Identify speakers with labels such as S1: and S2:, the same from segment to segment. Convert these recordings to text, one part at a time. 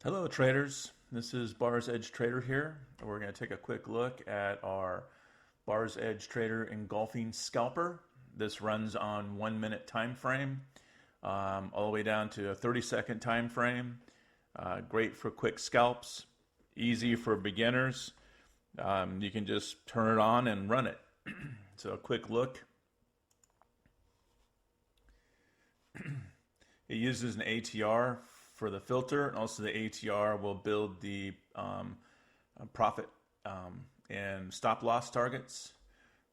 S1: Hello traders, this is Bars Edge Trader here. We're going to take a quick look at our Bars Edge Trader Engulfing Scalper. This runs on 1 minute time frame, all the way down to a 30-second time frame. Great for quick scalps, easy for beginners. You can just turn it on and run it. So a quick look. It uses an ATR for the filter, and also the ATR will build the profit and stop loss targets.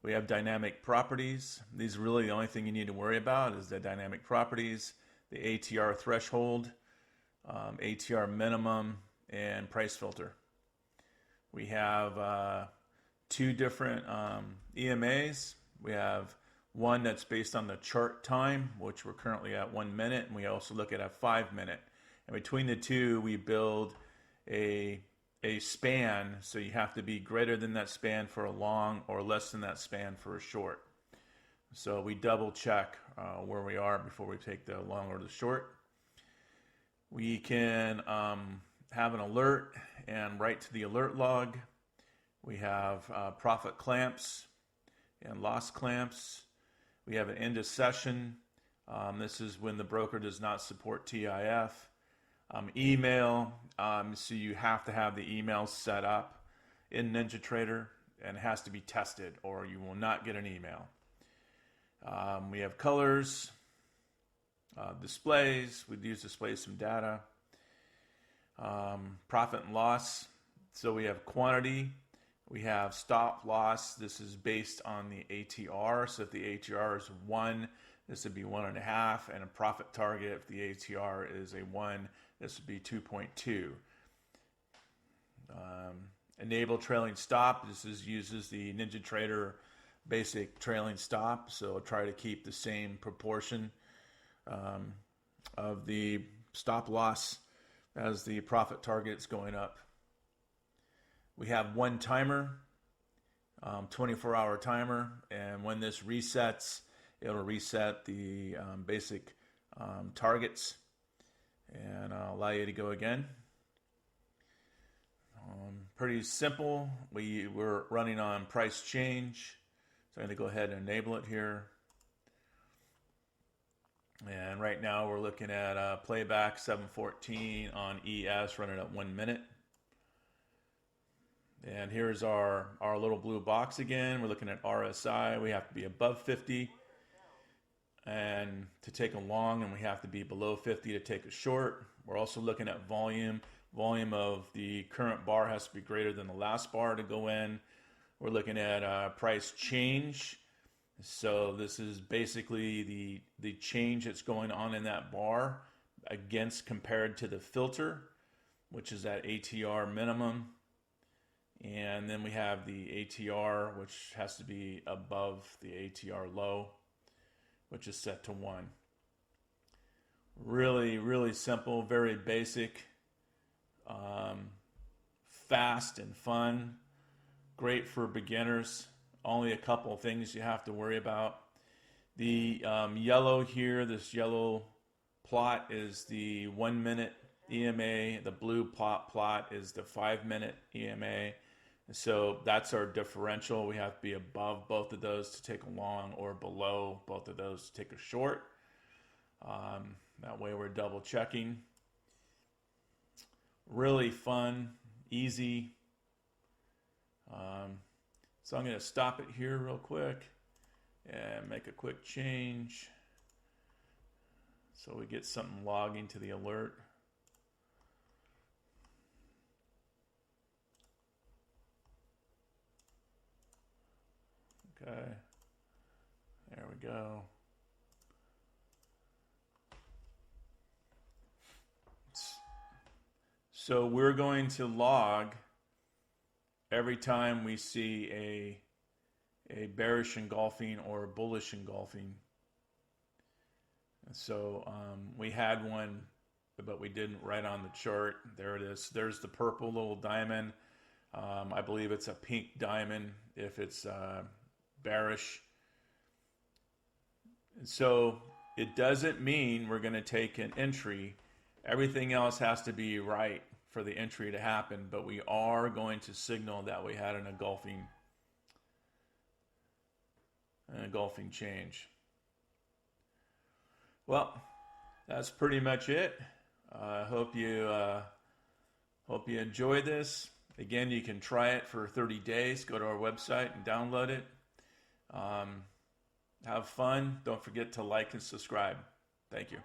S1: We have dynamic properties. These are really the only thing you need to worry about is the dynamic properties, the ATR threshold, ATR minimum, and price filter. We have two different EMAs. We have one that's based on the chart time, which we're currently at 1 minute, and we also look at a 5 minute. And between the two, we build a span, so you have to be greater than that span for a long or less than that span for a short. So we double check where we are before we take the long or the short. We can have an alert and write to the alert log. We have profit clamps and loss clamps. We have an end of session. This is when the broker does not support TIF. Email, so you have to have the email set up in NinjaTrader, and it has to be tested or you will not get an email. We have colors, displays. We use displays some data. Profit and loss. So we have quantity. We have stop loss. This is based on the ATR. So if the ATR is 1, this would be 1.5, and a profit target, if the ATR is a 1, this would be 2.2. Enable trailing stop. This uses the NinjaTrader basic trailing stop. So I'll try to keep the same proportion of the stop loss as the profit targets going up. We have one timer, 24-hour timer, and when this resets, it'll reset the basic targets and allow you to go again. Pretty simple. We're running on price change, so I'm going to go ahead and enable it here. And right now we're looking at playback 714 on ES running at 1 minute. And here's our little blue box again. We're looking at RSI. We have to be above 50 and to take a long, and we have to be below 50 to take a short. We're also looking at volume. Volume of the current bar has to be greater than the last bar to go in. We're looking at price change. So this is basically the change that's going on in that bar against compared to the filter, which is that ATR minimum. And then we have the ATR, which has to be above the ATR low, which is set to 1. Really, really simple, very basic, fast and fun, great for beginners. Only a couple of things you have to worry about. The yellow here, this yellow plot is the 1 minute EMA. The blue plot is the 5 minute EMA. So that's our differential. We have to be above both of those to take a long or below both of those to take a short. That way we're double checking. Really fun, easy. So I'm going to stop it here real quick and make a quick change so we get something logging to the alert. Okay, there we go. So we're going to log every time we see a bearish engulfing or a bullish engulfing. So we had one, but we didn't write on the chart. There it is. There's the purple little diamond. I believe it's a pink diamond if it's bearish. So it doesn't mean we're going to take an entry. Everything else has to be right for the entry to happen, but we are going to signal that we had an engulfing change. Well, that's pretty much it. I hope you enjoyed this. Again, you can try it for 30 days. Go to our website and download it. Have fun. Don't forget to like and subscribe. Thank you.